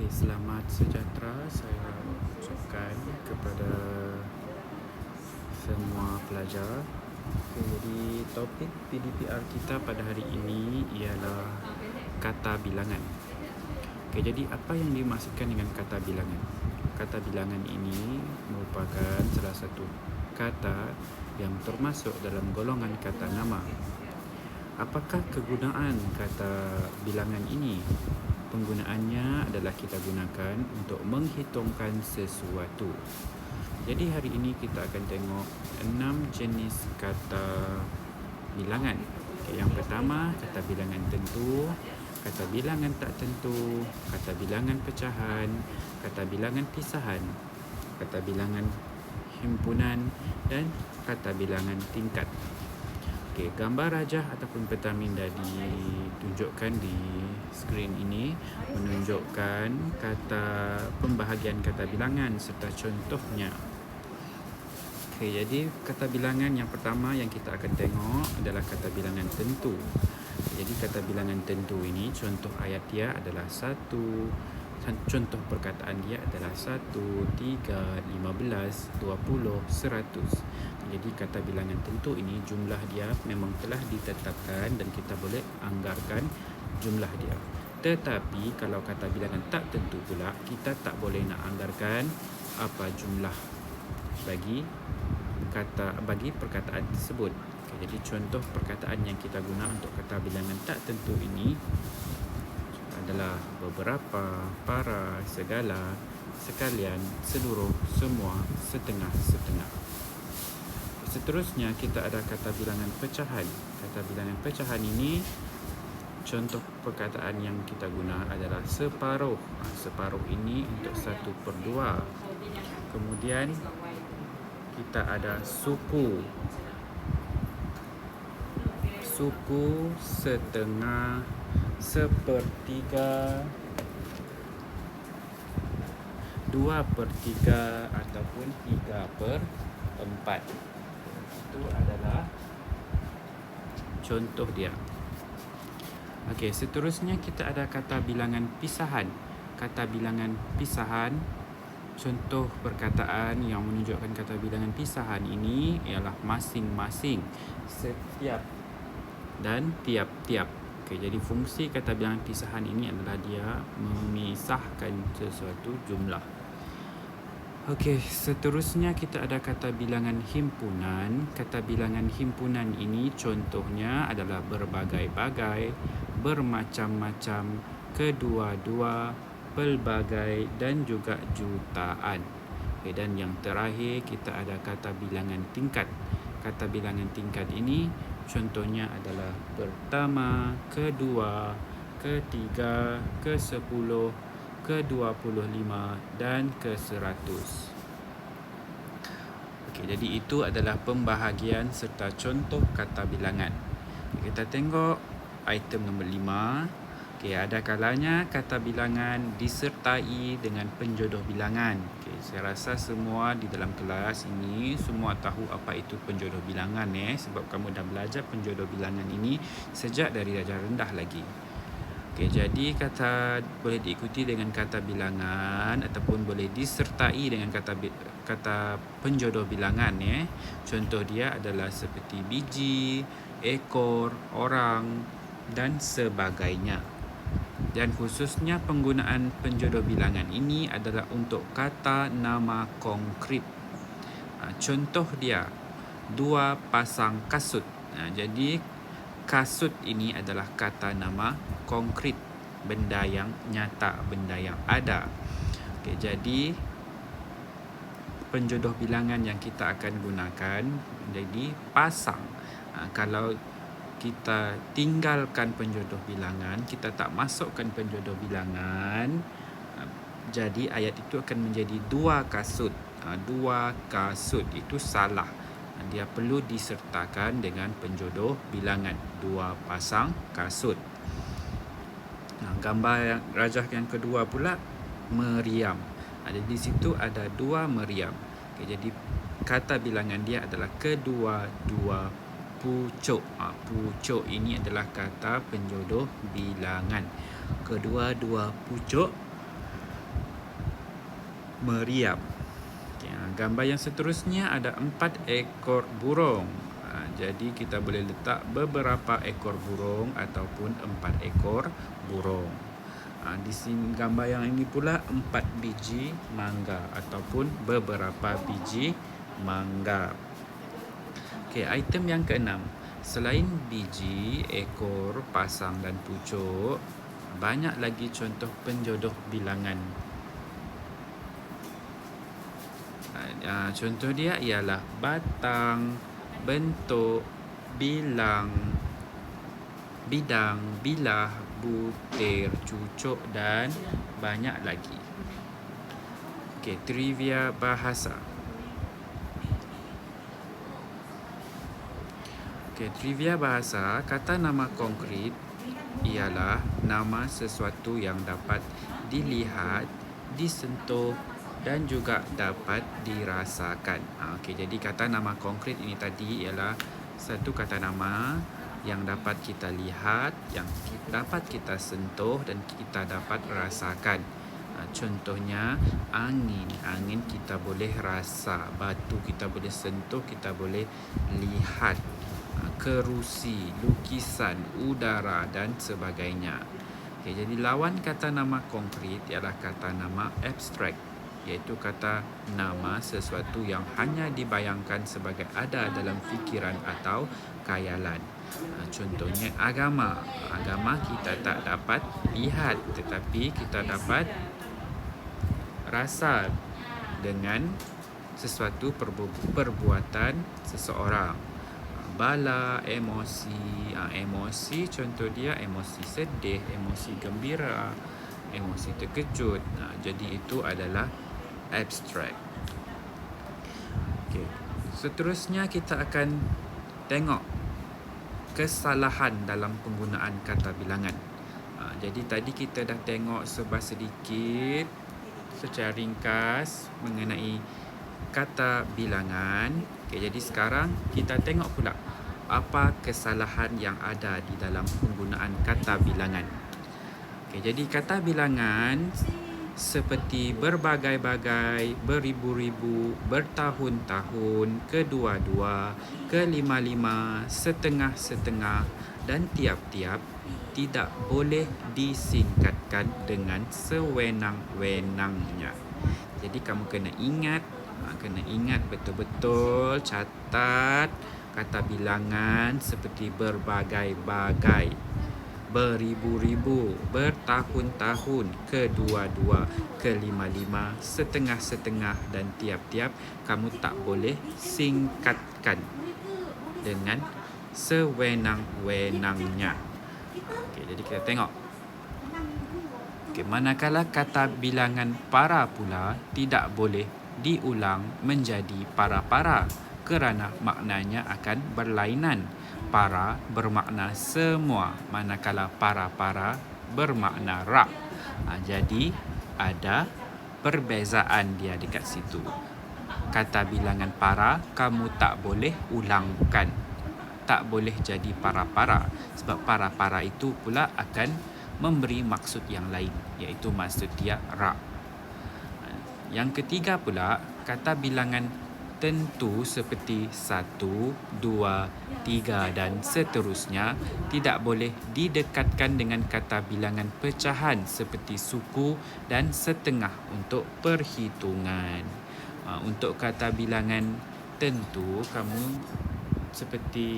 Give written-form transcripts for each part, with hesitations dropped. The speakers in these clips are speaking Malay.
Selamat sejahtera saya ucapkan kepada semua pelajar. Jadi topik PDPR kita pada hari ini ialah kata bilangan. Jadi apa yang dimaksudkan dengan kata bilangan? Kata bilangan ini merupakan salah satu kata yang termasuk dalam golongan kata nama. Apakah kegunaan kata bilangan ini? Penggunaannya adalah kita gunakan untuk menghitungkan sesuatu. Jadi hari ini kita akan tengok 6 jenis kata bilangan. Yang pertama, kata bilangan tentu, kata bilangan tak tentu, kata bilangan pecahan, kata bilangan pisahan, kata bilangan himpunan dan kata bilangan tingkat. Gambar rajah ataupun peta minda ditunjukkan di skrin ini menunjukkan kata pembahagian kata bilangan serta contohnya. Jadi kata bilangan yang pertama yang kita akan tengok adalah kata bilangan tentu. Jadi kata bilangan tentu ini contoh ayat dia adalah 1, contoh perkataan dia adalah 1, 3, 15, 20, 100. Jadi kata bilangan tentu ini jumlah dia memang telah ditetapkan dan kita boleh anggarkan jumlah dia. Tetapi kalau kata bilangan tak tentu pula, kita tak boleh nak anggarkan apa jumlah bagi perkataan tersebut. Jadi contoh perkataan yang kita guna untuk kata bilangan tak tentu ini adalah beberapa, para, segala, sekalian, seluruh, semua, setengah-setengah. Seterusnya kita ada kata bilangan pecahan. Kata bilangan pecahan ini contoh perkataan yang kita guna adalah separuh. Separuh ini untuk 1/2. Kemudian kita ada suku. Suku, setengah, 1/3, 2/3 ataupun 3/4. Itu adalah contoh dia. Seterusnya kita ada kata bilangan pisahan. Kata bilangan pisahan, contoh perkataan yang menunjukkan kata bilangan pisahan ini ialah masing-masing, setiap dan tiap-tiap. Jadi fungsi kata bilangan pisahan ini adalah dia memisahkan sesuatu jumlah. Seterusnya kita ada kata bilangan himpunan. Kata bilangan himpunan ini contohnya adalah berbagai-bagai, bermacam-macam, kedua-dua, pelbagai dan juga jutaan. Dan yang terakhir kita ada kata bilangan tingkat. Kata bilangan tingkat ini contohnya adalah pertama, kedua, ketiga, ke-10, ke-25 dan ke-100. Jadi itu adalah pembahagian serta contoh kata bilangan. Kita tengok item nombor 5. Ada kalanya kata bilangan disertai dengan penjodoh bilangan. Saya rasa semua di dalam kelas ini semua tahu apa itu penjodoh bilangan sebab kamu dah belajar penjodoh bilangan ini sejak dari darjah rendah lagi. Jadi kata boleh diikuti dengan kata bilangan ataupun boleh disertai dengan kata penjodoh bilangan Contoh dia adalah seperti biji, ekor, orang dan sebagainya. Dan khususnya penggunaan penjodoh bilangan ini adalah untuk kata nama konkret. Contoh dia 2 pasang kasut. Jadi kasut ini adalah kata nama konkret, benda yang nyata, benda yang ada. Jadi penjodoh bilangan yang kita akan gunakan jadi pasang. Kalau kita tinggalkan penjodoh bilangan, kita tak masukkan penjodoh bilangan, jadi ayat itu akan menjadi 2 kasut. 2 kasut itu salah. Dia perlu disertakan dengan penjodoh bilangan 2 pasang kasut. Gambar yang rajah yang kedua pula meriam. Di situ ada 2 meriam. Jadi kata bilangan dia adalah kedua-dua pucuk. Pucuk ini adalah kata penjodoh bilangan. Kedua-dua pucuk meriam. Okay, gambar yang seterusnya ada 4 ekor burung. Jadi kita boleh letak beberapa ekor burung ataupun 4 ekor burung. Di sini gambar yang ini pula 4 biji mangga ataupun beberapa biji mangga. Okey, item yang keenam. Selain biji, ekor, pasang dan pucuk, banyak lagi contoh penjodoh bilangan. Contoh dia ialah batang, bentuk, bilang, bidang, bilah, butir, cucuk dan banyak lagi. Okey, trivia bahasa. Okey, trivia bahasa, kata nama konkret ialah nama sesuatu yang dapat dilihat, disentuh dan juga dapat dirasakan. Okey, jadi kata nama konkret ini tadi ialah satu kata nama yang dapat kita lihat, yang dapat kita sentuh dan kita dapat rasakan. Contohnya angin. Angin kita boleh rasa, batu kita boleh sentuh, kita boleh lihat. Kerusi, lukisan, udara dan sebagainya. Okay, jadi lawan kata nama konkret ialah kata nama abstrak, iaitu kata nama sesuatu yang hanya dibayangkan sebagai ada dalam fikiran atau khayalan. Contohnya agama. Agama kita tak dapat lihat tetapi kita dapat rasa dengan sesuatu perbuatan seseorang. Bala, emosi. Emosi contoh dia emosi sedih, emosi gembira, emosi terkejut. Jadi itu adalah abstrak. Okay. Seterusnya kita akan tengok kesalahan dalam penggunaan kata bilangan. Jadi tadi kita dah tengok sedikit secara ringkas mengenai kata bilangan. Okay, jadi sekarang kita tengok pula apa kesalahan yang ada di dalam penggunaan kata bilangan. Okay, jadi kata bilangan seperti berbagai-bagai, beribu-ribu, bertahun-tahun, kedua-dua, kelima-lima, setengah-setengah dan tiap-tiap tidak boleh disingkatkan dengan sewenang-wenangnya. Jadi kamu kena ingat betul-betul, catat kata bilangan seperti berbagai-bagai, beribu-ribu, bertahun-tahun, kedua-dua, kelima-lima, setengah-setengah dan tiap-tiap. Kamu tak boleh singkatkan dengan sewenang-wenangnya. Okey, jadi kita tengok. Okey, manakala kata bilangan para pula tidak boleh diulang menjadi para-para kerana maknanya akan berlainan. Para bermakna semua, manakala para-para bermakna rak. Jadi ada perbezaan dia dekat situ. Kata bilangan para kamu tak boleh ulangkan, tak boleh jadi para-para, sebab para-para itu pula akan memberi maksud yang lain, iaitu maksud dia rak. Yang ketiga pula, kata bilangan tentu seperti 1, 2, 3 dan seterusnya tidak boleh didekatkan dengan kata bilangan pecahan seperti suku dan setengah untuk perhitungan. Untuk kata bilangan tentu, kamu seperti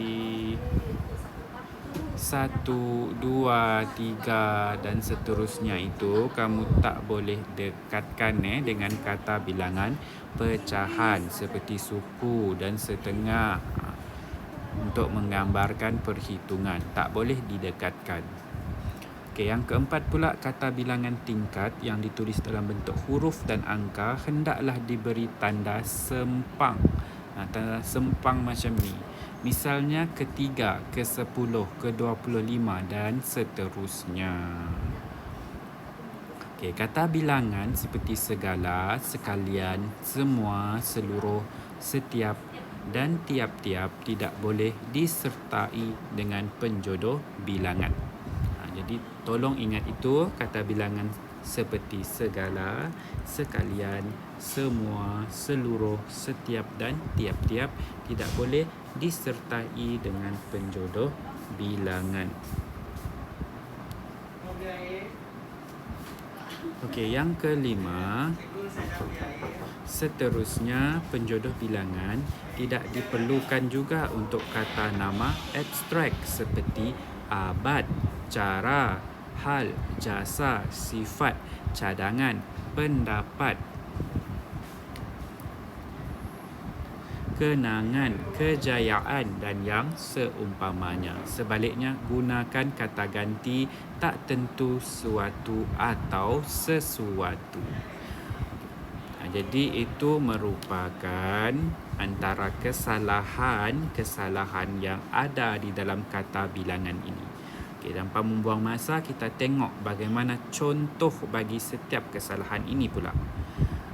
1, 2, 3 dan seterusnya itu kamu tak boleh dekatkan dengan kata bilangan pecahan seperti suku dan setengah untuk menggambarkan perhitungan. Tak boleh didekatkan. Okey, yang keempat pula, kata bilangan tingkat yang ditulis dalam bentuk huruf dan angka hendaklah diberi tanda sempang. Tanda sempang macam ni. Misalnya ke-3, ke-10, ke-25 dan seterusnya. Okey, kata bilangan seperti segala, sekalian, semua, seluruh, setiap dan tiap-tiap tidak boleh disertai dengan penjodoh bilangan. Jadi tolong ingat itu, kata bilangan seperti segala, sekalian, semua, seluruh, setiap dan tiap-tiap tidak boleh disertai dengan penjodoh bilangan. Okey, yang kelima, seterusnya penjodoh bilangan tidak diperlukan juga untuk kata nama abstrak seperti abad, cara, hal, jasa, sifat, cadangan, pendapat, kenangan, kejayaan dan yang seumpamanya. Sebaliknya, gunakan kata ganti tak tentu suatu atau sesuatu. Jadi itu merupakan antara kesalahan yang ada di dalam kata bilangan ini. Okey, tanpa membuang masa, kita tengok bagaimana contoh bagi setiap kesalahan ini pula.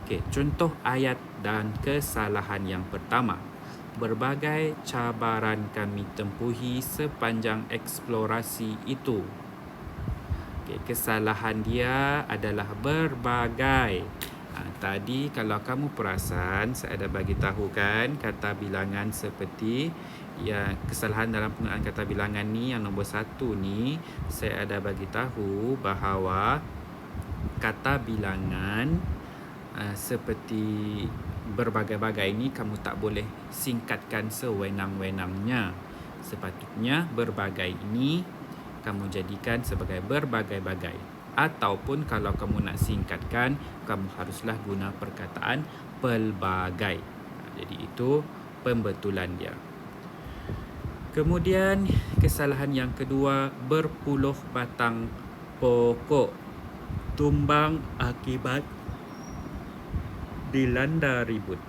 Okey, contoh ayat dan kesalahan yang pertama. Berbagai cabaran kami tempuhi sepanjang eksplorasi itu. Okey, kesalahan dia adalah berbagai. Tadi kalau kamu perasan, saya ada bagi tahu kan kata bilangan seperti kesalahan dalam penggunaan kata bilangan ni yang nombor 1 ni, saya ada bagi tahu bahawa kata bilangan seperti berbagai-bagai ini kamu tak boleh singkatkan sewenang-wenangnya. Sepatutnya berbagai ini kamu jadikan sebagai berbagai-bagai. Ataupun kalau kamu nak singkatkan, kamu haruslah guna perkataan pelbagai. Jadi itu pembetulan dia. Kemudian kesalahan yang kedua, berpuluh batang pokok tumbang akibat dilanda ribut.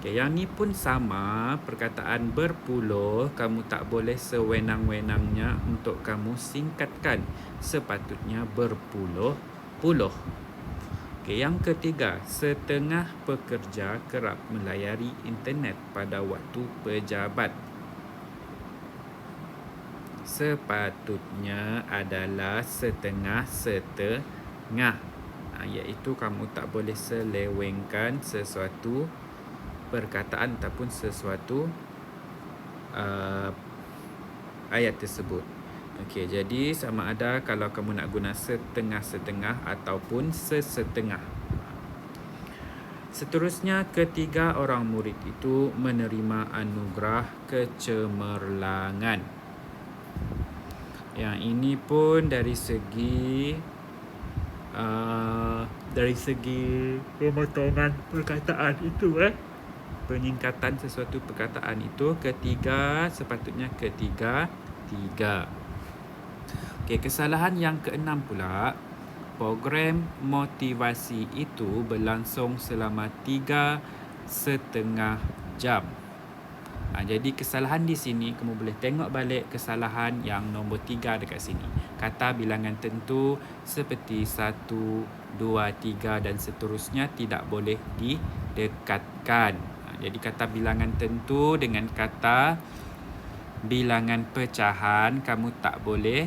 Okay, yang ni pun sama, perkataan berpuluh kamu tak boleh sewenang-wenangnya untuk kamu singkatkan. Sepatutnya berpuluh-puluh. Okay, yang ketiga, setengah pekerja kerap melayari internet pada waktu pejabat. Sepatutnya adalah setengah-setengah. Iaitu kamu tak boleh selewengkan sesuatu perkataan ataupun sesuatu ayat tersebut. Okey, jadi sama ada kalau kamu nak guna setengah-setengah ataupun sesetengah. Seterusnya, ketiga orang murid itu menerima anugerah kecemerlangan. Yang ini pun dari segi pemotongan perkataan itu penyingkatan sesuatu perkataan itu, ketiga sepatutnya ketiga. Okey, kesalahan yang keenam pula, program motivasi itu berlangsung selama 3,5 jam. Jadi kesalahan di sini, kamu boleh tengok balik kesalahan yang nombor 3 dekat sini. Kata bilangan tentu seperti 1, 2, 3 dan seterusnya tidak boleh didekatkan. Jadi kata bilangan tentu dengan kata bilangan pecahan kamu tak boleh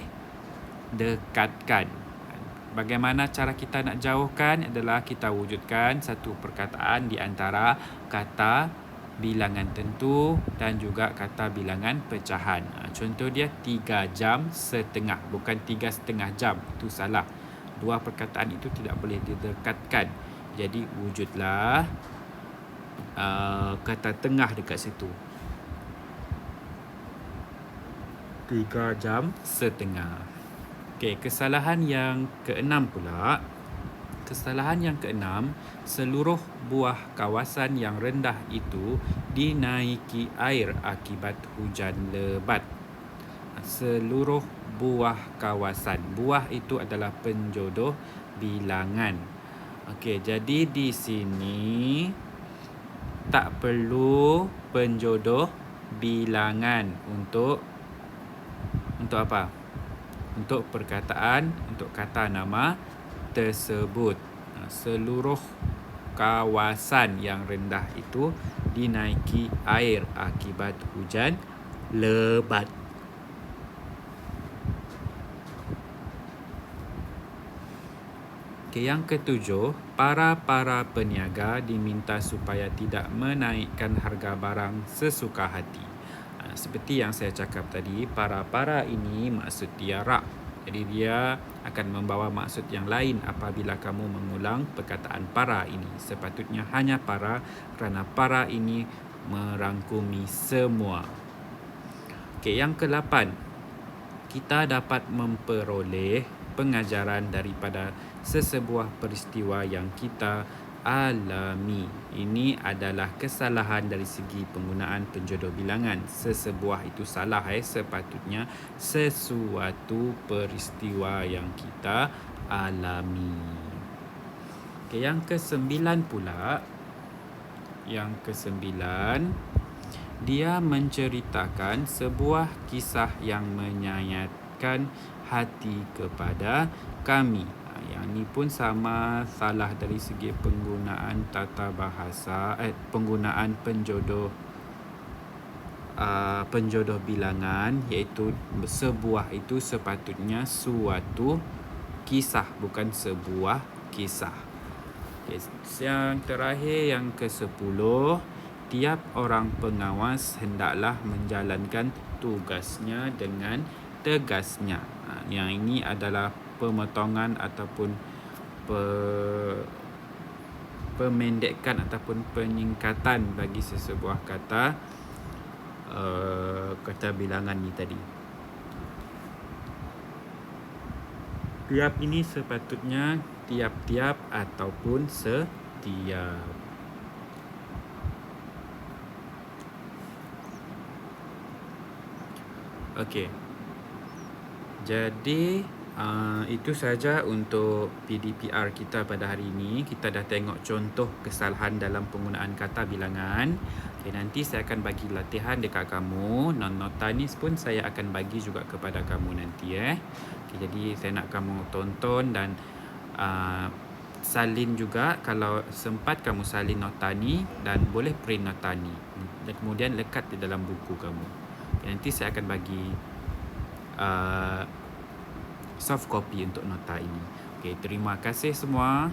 dekatkan. Bagaimana cara kita nak jauhkan adalah kita wujudkan satu perkataan di antara kata bilangan tentu dan juga kata bilangan pecahan. Contoh dia 3,5 jam, bukan 3,5 jam. Itu salah. Dua perkataan itu tidak boleh didekatkan. Jadi wujudlah kata tengah dekat situ. 3,5 jam. Okey, kesalahan yang keenam pula. Kesalahan yang keenam, seluruh buah kawasan yang rendah itu dinaiki air akibat hujan lebat. Seluruh buah kawasan. Buah itu adalah penjodoh bilangan. Okey, jadi di sini tak perlu penjodoh bilangan untuk apa? Untuk perkataan, untuk kata nama tersebut. Seluruh kawasan yang rendah itu dinaiki air akibat hujan lebat. Okay, yang ketujuh, para peniaga diminta supaya tidak menaikkan harga barang sesuka hati. Seperti yang saya cakap tadi, para ini maksud tiara. Jadi dia akan membawa maksud yang lain apabila kamu mengulang perkataan para ini. Sepatutnya hanya para, kerana para ini merangkumi semua. Okay, yang ke-8, kita dapat memperoleh pengajaran daripada sesebuah peristiwa yang kita alami. Ini adalah kesalahan dari segi penggunaan penjodoh bilangan. Sesebuah itu salah, sepatutnya sesuatu peristiwa yang kita alami. Okay, yang ke-9 pula. Yang ke-9, dia menceritakan sebuah kisah yang menyayatkan hati kepada kami. Yang ni pun sama, salah dari segi penggunaan tata bahasa, penggunaan penjodoh bilangan, iaitu sebuah itu sepatutnya suatu kisah, bukan sebuah kisah. Okay, yang terakhir, yang ke-10, tiap orang pengawas hendaklah menjalankan tugasnya dengan tegasnya. Yang ini adalah pemotongan ataupun pemendekan ataupun penyingkatan bagi sesebuah kata bilangan ni tadi. Tiap ini sepatutnya tiap-tiap ataupun setiap. Okey. Jadi itu saja untuk PDPR kita pada hari ini. Kita dah tengok contoh kesalahan dalam penggunaan kata bilangan. Okay, nanti saya akan bagi latihan dekat kamu. Nota ni pun saya akan bagi juga kepada kamu nanti. Okay, jadi saya nak kamu tonton dan salin juga. Kalau sempat kamu salin nota ni, dan boleh print nota ni dan kemudian lekat di dalam buku kamu. Okay, nanti saya akan bagi soft copy untuk nota ini. Okay, terima kasih semua.